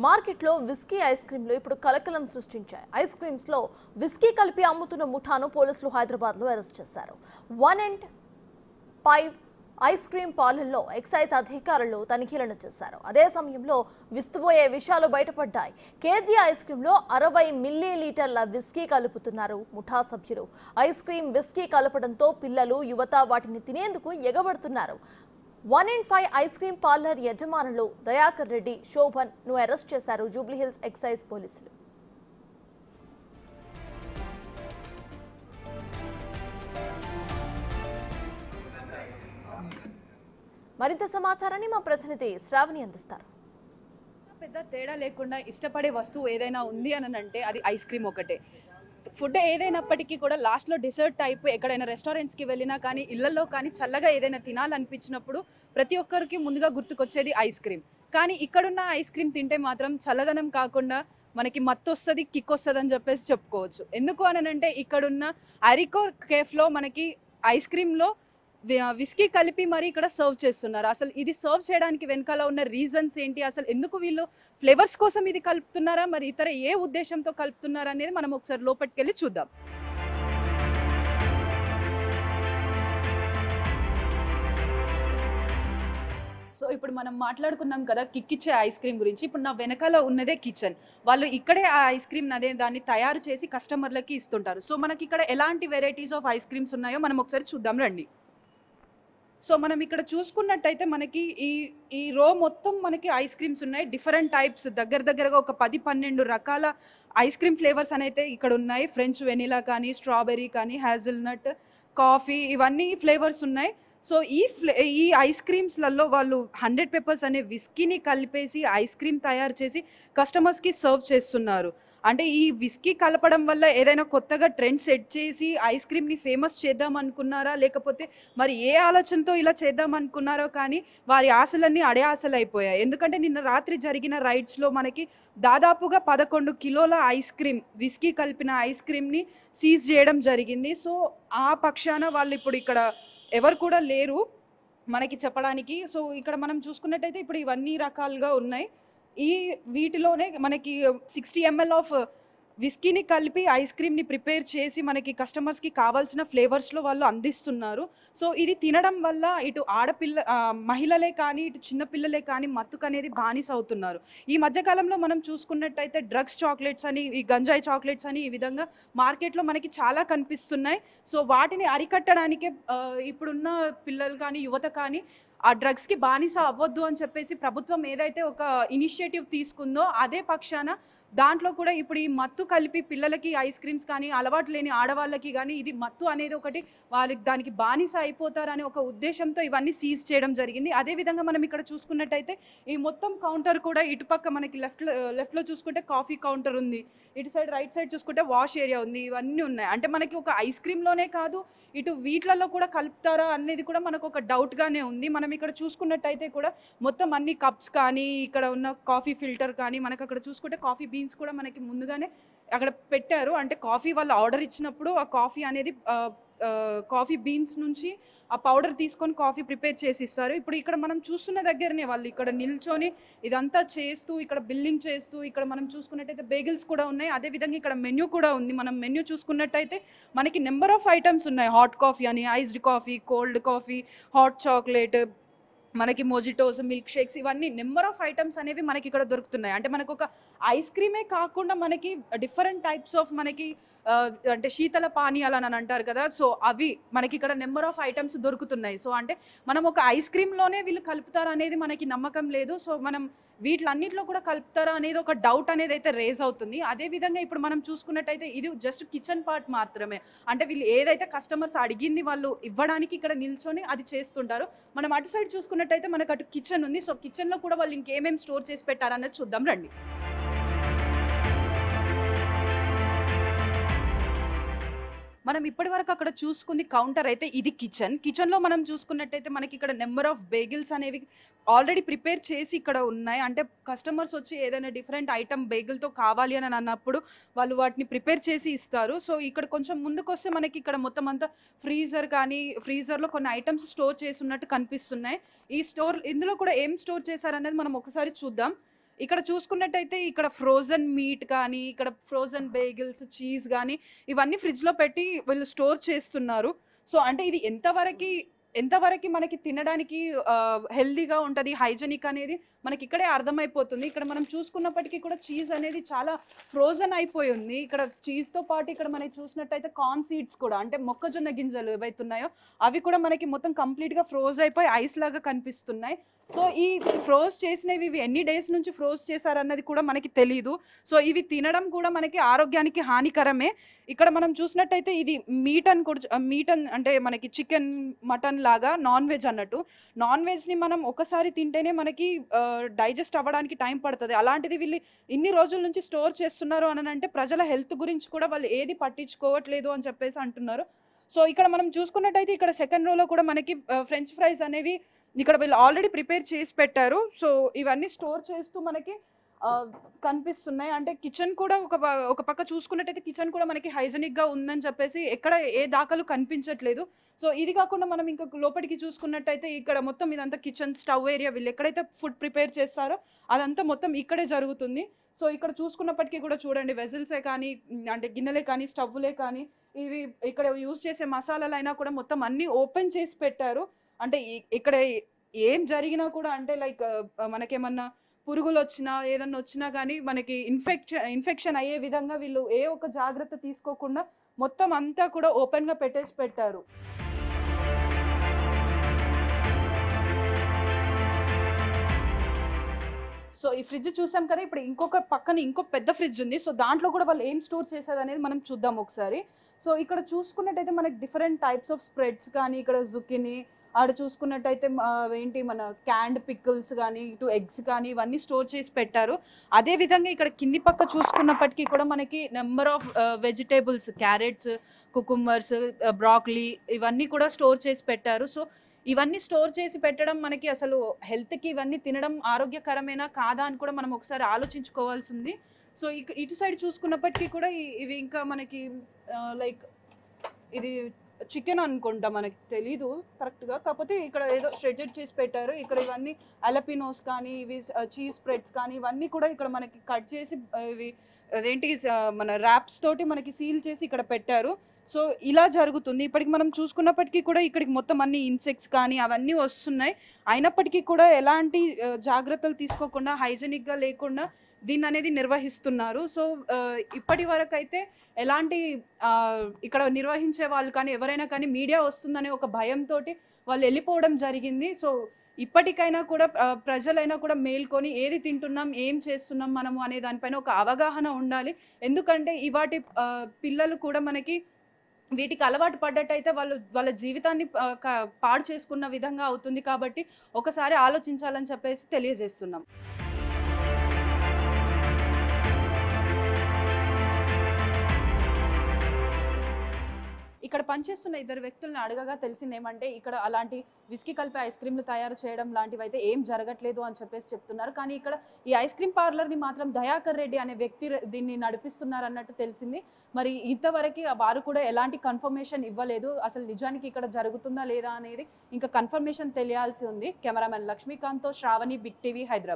మార్కెట్లో whisky ice క్రీమ్లు ఇప్పుడు కలకలం సృష్టించాయి. ఐస్ క్రీమ్స్ లో విస్కీ కలిపి అమ్ముతున్న ముఠాను పోలీసులు హైదరాబాద్ లో అరెస్ట్ చేశారు. 1 and 5 ఐస్ క్రీమ్ పార్లర్లో ఎక్సైజ్ అధికారులు తనిఖీలను చేశారు. అదే సమయంలో విస్తుపోయే విషయాలు బయటపడ్డాయి. కేజీ ఐస్ క్రీమ్ లో 60 మిల్లీలీటర్ల విస్కీ కలుపుతున్నారు ముఠా సభ్యులు. ఐస్ క్రీమ్ విస్కీ కలపడంతో పిల్లలు యువత వాటిని తినేందుకు ఎగబడుతున్నారు. 1 and 5 ఐస్ క్రీమ్ పార్లర్ యజమానులు దయాకర్ రెడ్డి, శోభన్ ను అరెస్ట్ చేశారు జూబ్లీహిల్స్ ఎక్సైజ్ పోలీసులు. మరింత సమాచారాన్ని మా ప్రతినిధి శ్రావణి అందిస్తారు. పెద్ద తేడా లేకుండా ఇష్టపడే వస్తువు ఏదైనా ఉంది అని అంటే అది ఐస్ క్రీమ్ ఒకటే. ఫుడ్ ఏదైనప్పటికీ కూడా లాస్ట్లో డిసర్ట్ టైప్ ఎక్కడైనా రెస్టారెంట్స్కి వెళ్ళినా కానీ ఇళ్లలో కానీ చల్లగా ఏదైనా తినాలనిపించినప్పుడు ప్రతి ఒక్కరికి ముందుగా గుర్తుకొచ్చేది ఐస్ క్రీమ్. కానీ ఇక్కడున్న ఐస్ క్రీమ్ తింటే మాత్రం చల్లదనం కాకుండా మనకి మత్తు వస్తుంది, కిక్ వస్తుంది అని చెప్పేసి చెప్పుకోవచ్చు. ఎందుకు అని అంటే ఇక్కడున్న అరికో కేఫ్లో మనకి ఐస్ క్రీమ్లో విస్కీ కలిపి మరి ఇక్కడ సర్వ్ చేస్తున్నారు. అసలు ఇది సర్వ్ చేయడానికి వెనకాల ఉన్న రీజన్స్ ఏంటి, అసలు ఎందుకు వీళ్ళు ఫ్లేవర్స్ కోసం ఇది కలుపుతున్నారా, మరి ఇతర ఏ ఉద్దేశంతో కలుపుతున్నారా అనేది మనం ఒకసారి లోపలికి వెళ్ళి చూద్దాం. సో ఇప్పుడు మనం మాట్లాడుకున్నాం కదా కిక్ ఇచ్చే ఐస్ క్రీమ్ గురించి. ఇప్పుడు నా వెనకాల ఉన్నదే కిచెన్. వాళ్ళు ఇక్కడే ఆ ఐస్ క్రీమ్ దాన్ని తయారు చేసి కస్టమర్లకి ఇస్తుంటారు. సో మనకి ఇక్కడ ఎలాంటి వెరైటీస్ ఆఫ్ ఐస్ క్రీమ్స్ ఉన్నాయో మనం ఒకసారి చూద్దాం రండి. సో మనం ఇక్కడ చూసుకున్నట్టయితే మనకి ఈ రో మొత్తం మనకి ఐస్ క్రీమ్స్ ఉన్నాయి. డిఫరెంట్ టైప్స్ దగ్గరగా ఒక 10-12 రకాల ఐస్ క్రీమ్ ఫ్లేవర్స్ అయితే ఇక్కడ ఉన్నాయి. ఫ్రెంచ్ వెనిలా కానీ, స్ట్రాబెర్రీ కానీ, హ్యాజిల్నట్, కాఫీ, ఇవన్నీ ఫ్లేవర్స్ ఉన్నాయి. సో ఈ ఐస్ క్రీమ్స్లలో వాళ్ళు 100 పెప్పర్స్ అనే విస్కీని కలిపేసి ఐస్ క్రీమ్ తయారు చేసి కస్టమర్స్కి సర్వ్ చేస్తున్నారు. అంటే ఈ విస్కీ కలపడం వల్ల ఏదైనా కొత్తగా ట్రెండ్ సెట్ చేసి ఐస్ క్రీమ్ని ఫేమస్ చేద్దాం అనుకున్నారా, లేకపోతే మరి ఏ ఆలోచనతో ఇలా చేద్దాం అనుకున్నారో కానీ వారి ఆశలన్నీ అడే ఆశలు అయిపోయాయి. ఎందుకంటే నిన్న రాత్రి జరిగిన రైడ్స్లో మనకి దాదాపుగా 11 కిలోల ఐస్ క్రీమ్, విస్కీ కలిపిన ఐస్ క్రీమ్ని సీజ్ చేయడం జరిగింది. సో ఆ పక్షాన వాళ్ళు ఇప్పుడు ఇక్కడ ఎవరు కూడా లేరు మనకి చెప్పడానికి. సో ఇక్కడ మనం చూసుకున్నట్టయితే ఇప్పుడు ఇవన్నీ రకాలుగా ఉన్నాయి. వీటిలోనే మనకి 60 ml ఆఫ్ విస్కీని కలిపి ఐస్ క్రీమ్ని ప్రిపేర్ చేసి మనకి కస్టమర్స్కి కావాల్సిన ఫ్లేవర్స్లో వాళ్ళు అందిస్తున్నారు. సో ఇది తినడం వల్ల ఇటు మహిళలే కానీ ఇటు చిన్నపిల్లలే కానీ మత్తుకు అనేది బానిస అవుతున్నారు. ఈ మధ్యకాలంలో మనం చూసుకున్నట్టయితే డ్రగ్స్ చాక్లెట్స్ అని, ఈ గంజాయి చాక్లెట్స్ అని ఈ విధంగా మార్కెట్లో మనకి చాలా కనిపిస్తున్నాయి. సో వాటిని అరికట్టడానికే ఇప్పుడున్న పిల్లలు కానీ యువత కానీ ఆ డ్రగ్స్కి బానిస అవ్వద్దు అని చెప్పేసి ప్రభుత్వం ఏదైతే ఒక ఇనిషియేటివ్ తీసుకుందో అదే పక్షాన దాంట్లో కూడా ఇప్పుడు ఈ మత్తు కలిపి పిల్లలకి ఐస్ క్రీమ్స్ కానీ అలవాటు లేని ఆడవాళ్ళకి కానీ ఇది మత్తు అనేది ఒకటి వాళ్ళకి దానికి బానిస అయిపోతారనే ఒక ఉద్దేశంతో ఇవన్నీ సీజ్ చేయడం జరిగింది. అదేవిధంగా మనం ఇక్కడ చూసుకున్నట్టయితే ఈ మొత్తం కౌంటర్ కూడా ఇటుపక్క మనకి లెఫ్ట్లో చూసుకుంటే కాఫీ కౌంటర్ ఉంది, ఇటు సైడ్ రైట్ సైడ్ చూసుకుంటే వాష్ ఏరియా ఉంది, ఇవన్నీ ఉన్నాయి. అంటే మనకి ఒక ఐస్ క్రీమ్లోనే కాదు ఇటు వీటిలలో కూడా కలుపుతారా అనేది కూడా మనకు ఒక డౌట్గానే ఉంది. మనం ఇక్కడ చూసుకున్నట్టయితే కూడా మొత్తం అన్ని కప్స్ కానీ ఇక్కడ ఉన్న కాఫీ ఫిల్టర్ కానీ మనకు అక్కడ చూసుకుంటే కాఫీ బీన్స్ కూడా మనకి ముందుగానే అక్కడ పెట్టారు. అంటే కాఫీ వాళ్ళు ఆర్డర్ ఇచ్చినప్పుడు ఆ కాఫీ అనేది కాఫీ బీన్స్ నుంచి ఆ పౌడర్ తీసుకొని కాఫీ ప్రిపేర్ చేసి ఇస్తారు. ఇప్పుడు ఇక్కడ మనం చూస్తున్న దగ్గరనే వాళ్ళు ఇక్కడ నిల్చొని ఇదంతా చేస్తూ ఇక్కడ బిల్లింగ్ చేస్తూ ఇక్కడ మనం చూసుకున్నట్టయితే బేగిల్స్ కూడా ఉన్నాయి. అదేవిధంగా ఇక్కడ మెన్యూ కూడా ఉంది. మనం మెన్యూ చూసుకున్నట్టయితే మనకి నెంబర్ ఆఫ్ ఐటమ్స్ ఉన్నాయి. హాట్ కాఫీ అని, iced coffee, cold coffee, hot chocolate, మనకి మొజిటోస్, మిల్క్ షేక్స్, ఇవన్నీ నెంబర్ ఆఫ్ ఐటమ్స్ అనేవి మనకి ఇక్కడ దొరుకుతున్నాయి. అంటే మనకు ఒక ఐస్ క్రీమే కాకుండా మనకి డిఫరెంట్ టైప్స్ ఆఫ్ మనకి అంటే శీతల పానీయాలు అని అంటారు కదా, సో అవి మనకి ఇక్కడ నెంబర్ ఆఫ్ ఐటమ్స్ దొరుకుతున్నాయి. సో అంటే మనం ఒక ఐస్ క్రీమ్లోనే వీళ్ళు కలుపుతారా అనేది మనకి నమ్మకం లేదు. సో మనం వీటిలన్నిటిలో కూడా కలుపుతారా అనేది ఒక డౌట్ అనేది అయితే రేజ్ అవుతుంది. అదేవిధంగా ఇప్పుడు మనం చూసుకున్నట్టయితే ఇది జస్ట్ కిచెన్ పార్ట్ మాత్రమే. అంటే వీళ్ళు ఏదైతే కస్టమర్స్ అడిగింది వాళ్ళు ఇవ్వడానికి ఇక్కడ నిల్చొని అది చేస్తుంటారు. మనం అటు సైడ్ చూసుకున్నట్టయితే మనకు అటు కిచెన్ ఉంది. సో కిచెన్లో కూడా వాళ్ళు ఇంకేమేమి స్టోర్ చేసి పెట్టారనేది చూద్దాం రండి. మనం ఇప్పటివరకు అక్కడ చూసుకుంది కౌంటర్ అయితే ఇది కిచెన్లో మనం చూసుకున్నట్టయితే మనకి ఇక్కడ నెంబర్ ఆఫ్ బేగిల్స్ అనేవి ఆల్రెడీ ప్రిపేర్ చేసి ఇక్కడ ఉన్నాయి. అంటే కస్టమర్స్ వచ్చి ఏదైనా డిఫరెంట్ ఐటమ్ బేగిల్తో కావాలి అని అన్నప్పుడు వాళ్ళు వాటిని ప్రిపేర్ చేసి ఇస్తారు. సో ఇక్కడ కొంచెం ముందుకు వస్తే మనకి ఇక్కడ మొత్తం అంతా ఫ్రీజర్లో కొన్ని ఐటమ్స్ స్టోర్ చేసి ఉన్నట్టు కనిపిస్తున్నాయి. ఇందులో కూడా ఏం స్టోర్ చేశారనేది మనం ఒకసారి చూద్దాం. ఇక్కడ చూసుకున్నట్టయితే ఇక్కడ ఫ్రోజన్ మీట్ కానీ, ఇక్కడ ఫ్రోజన్ బేగిల్స్, చీజ్ గానీ ఇవన్నీ ఫ్రిడ్జ్‌లో పెట్టి వీళ్ళు స్టోర్ చేస్తున్నారు. సో, అంటే ఇది ఎంతవరకి మనకి తినడానికి హెల్తీగా ఉంటది, హైజెనిక్ అనేది మనకిక్కడే అర్థమైపోతుంది. ఇక్కడ మనం చూసుకున్నప్పటికీ కూడా చీజ్ అనేది చాలా ఫ్రోజన్ అయిపోయి ఉంది. ఇక్కడ చీజ్‌తో పాటు ఇక్కడ మనకి చూసినట్టయితే కార్న్ సీడ్స్ కూడా, అంటే మొక్కజొన్న గింజలు ఏవైతున్నాయో అవి కూడా మనకి మొత్తం కంప్లీట్‌గా ఫ్రోజ్ అయిపోయి ఐస్ లాగా కనిపిస్తున్నాయి. సో, ఈ ఫ్రోజ్ చేసినవి ఇవి ఎన్ని డేస్ నుంచి ఫ్రోజ్ చేశారన్నది కూడా మనకి తెలీదు. సో, ఇవి తినడం కూడా మనకి ఆరోగ్యానికి హానికరమే. ఇక్కడ మనం చూసినట్టయితే ఇది మీట్ అంటే మనకి చికెన్, మటన్ లాగా నాన్ వెజ్ అన్నట్టు. నాన్ వెజ్‌ని మనం ఒకసారి తింటేనే మనకి డైజెస్ట్ అవ్వడానికి టైం పడతది. అలాంటిది వీళ్ళు ఇన్ని రోజుల నుంచి స్టోర్ చేస్తున్నారు అనంటే ప్రజల హెల్త్ గురించి కూడా వాళ్ళు ఏది పట్టించుకోవట్లేదు అని చెప్పేసి అంటున్నారు. సో, ఇక్కడ మనం చూసుకున్నట్టయితే ఇక్కడ సెకండ్ రోలో కూడా మనకి ఫ్రెంచ్ ఫ్రైస్ అనేవి ఇక్కడ వీళ్ళు ఆల్రెడీ ప్రిపేర్ చేసి పెట్టారు. సో, ఇవన్నీ స్టోర్ చేస్తూ మనకి కనిపిస్తున్నాయి. అంటే కిచెన్ కూడా ఒక పక్క చూసుకున్నట్టయితే కిచెన్ కూడా మనకి హైజెనిక్‌గా ఉందని చెప్పేసి ఎక్కడ ఏ దాఖలు కనిపించట్లేదు. సో, ఇది కాకుండా మనం ఇంకా లోపటికి చూసుకున్నట్టయితే ఇక్కడ మొత్తం ఇదంతా కిచెన్, స్టవ్ ఏరియా, వీళ్ళు ఎక్కడైతే ఫుడ్ ప్రిపేర్ చేస్తారో అదంతా మొత్తం ఇక్కడే జరుగుతుంది. సో, ఇక్కడ చూసుకున్నప్పటికీ కూడా చూడండి, వెజిల్సే కానీ, అంటే గిన్నెలే కానీ, స్టవ్వులే కానీ, ఇవి ఇక్కడ యూజ్ చేసే మసాలాలైనా కూడా మొత్తం అన్నీ ఓపెన్ చేసి పెట్టారు. అంటే ఇక్కడ ఏం జరిగినా కూడా, అంటే లైక్ మనకేమన్నా పురుగులొచ్చినా, ఏదన్నా వచ్చినా గానీ మనకి ఇన్ఫెక్షన్ అయ్యే విధంగా వీళ్ళు ఏ ఒక్క జాగ్రత్త తీసుకోకుండా మొత్తం అంతా కూడా ఓపెన్‌గా పెట్టేసి పెట్టారు. సో, ఈ ఫ్రిడ్జ్ చూసాం కదా! ఇప్పుడు పక్కన ఇంకో పెద్ద ఫ్రిడ్జ్ ఉంది. సో, దాంట్లో కూడా వాళ్ళు ఏం స్టోర్ చేశారనేది మనం చూద్దాం ఒకసారి. సో, ఇక్కడ చూసుకున్నట్టయితే మనకి డిఫరెంట్ టైప్స్ ఆఫ్ స్ప్రెడ్స్ కానీ, ఇక్కడ జుకినీ, ఆడ చూసుకున్నట్టయితే ఏంటి మన క్యాన్డ్ పికిల్స్ గానీ, ఇటు ఎగ్స్ కానీ ఇవన్నీ స్టోర్ చేసి పెట్టారు. అదే విధంగా ఇక్కడ కింది పక్క చూసుకున్నప్పటికీ కూడా మనకి number of vegetables, carrots, cucumbers, broccoli ఇవన్నీ కూడా స్టోర్ చేసి పెట్టారు. సో, ఇవన్నీ స్టోర్ చేసి పెట్టడం మనకి అసలు హెల్త్‌కి ఇవన్నీ తినడం ఆరోగ్యకరమేనా కాదా అని కూడా మనం ఒకసారి ఆలోచించుకోవాల్సింది. సో, ఇటు సైడ్ చూసుకున్నప్పటికీ కూడా ఇవి ఇంకా మనకి లైక్ ఇది చికెన్ అనుకుంటా, మనకి తెలీదు కరెక్ట్‌గా. కాకపోతే ఇక్కడ ఏదో షెడ్జెడ్ చేసి పెట్టారు. ఇక్కడ ఇవన్నీ అలపినోస్ కానీ, ఇవి చీజ్ స్ప్రెడ్స్ కానీ ఇవన్నీ కూడా ఇక్కడ మనకి కట్ చేసి ఇవి అదేంటి మన ర్యాప్స్ తోటి మనకి సీల్ చేసి ఇక్కడ పెట్టారు. సో, ఇలా జరుగుతుంది. ఇప్పటికి మనం చూసుకున్నప్పటికీ కూడా ఇక్కడికి మొత్తం అన్ని ఇన్సెక్ట్స్ కానీ అవన్నీ వస్తున్నాయి. అయినప్పటికీ కూడా ఎలాంటి జాగ్రత్తలు తీసుకోకుండా, హైజెనిక్‌గా లేకుండా దీన్ననేది నిర్వహిస్తున్నారు. సో, ఇప్పటి వరకైతే ఎలాంటి ఇక్కడ నిర్వహించే వాళ్ళు కానీ, ఎవరైనా కానీ మీడియా వస్తుందనే ఒక భయంతోటి వాళ్ళు వెళ్ళిపోవడం జరిగింది. సో, ఇప్పటికైనా కూడా ప్రజలైనా కూడా మేల్కొని ఏది తింటున్నాం, ఏం చేస్తున్నాం మనము అనే దానిపైన ఒక అవగాహన ఉండాలి. ఎందుకంటే ఇవాటి పిల్లలు కూడా మనకి వీటికి అలవాటు పడ్డట్టయితే వాళ్ళ జీవితాన్ని పాడు చేసుకున్న విధంగా అవుతుంది. కాబట్టి ఒకసారి ఆలోచించాలని చెప్పేసి తెలియజేస్తున్నాం. ఇక్కడ పనిచేస్తున్న ఇద్దరు వ్యక్తులను అడగగా తెలిసిందేమంటే ఇక్కడ అలాంటి విస్కీ కలిపి ఐస్ క్రీమ్లు తయారు చేయడం లాంటివైతే ఏం జరగట్లేదు అని చెప్పేసి చెప్తున్నారు. కానీ ఇక్కడ ఈ ఐస్ క్రీమ్ పార్లర్‌ని మాత్రం దయాకర్ రెడ్డి అనే వ్యక్తి దీన్ని నడిపిస్తున్నారు అన్నట్టు తెలిసింది. మరి ఇంతవరకు వారు కూడా ఎలాంటి కన్ఫర్మేషన్ ఇవ్వలేదు. అసలు నిజానికి ఇక్కడ జరుగుతుందా లేదా అనేది ఇంకా కన్ఫర్మేషన్ తెలియాల్సి ఉంది. కెమెరామెన్ లక్ష్మీకాంత్‌తో శ్రావణి, బిగ్ టీవీ, హైదరాబాద్.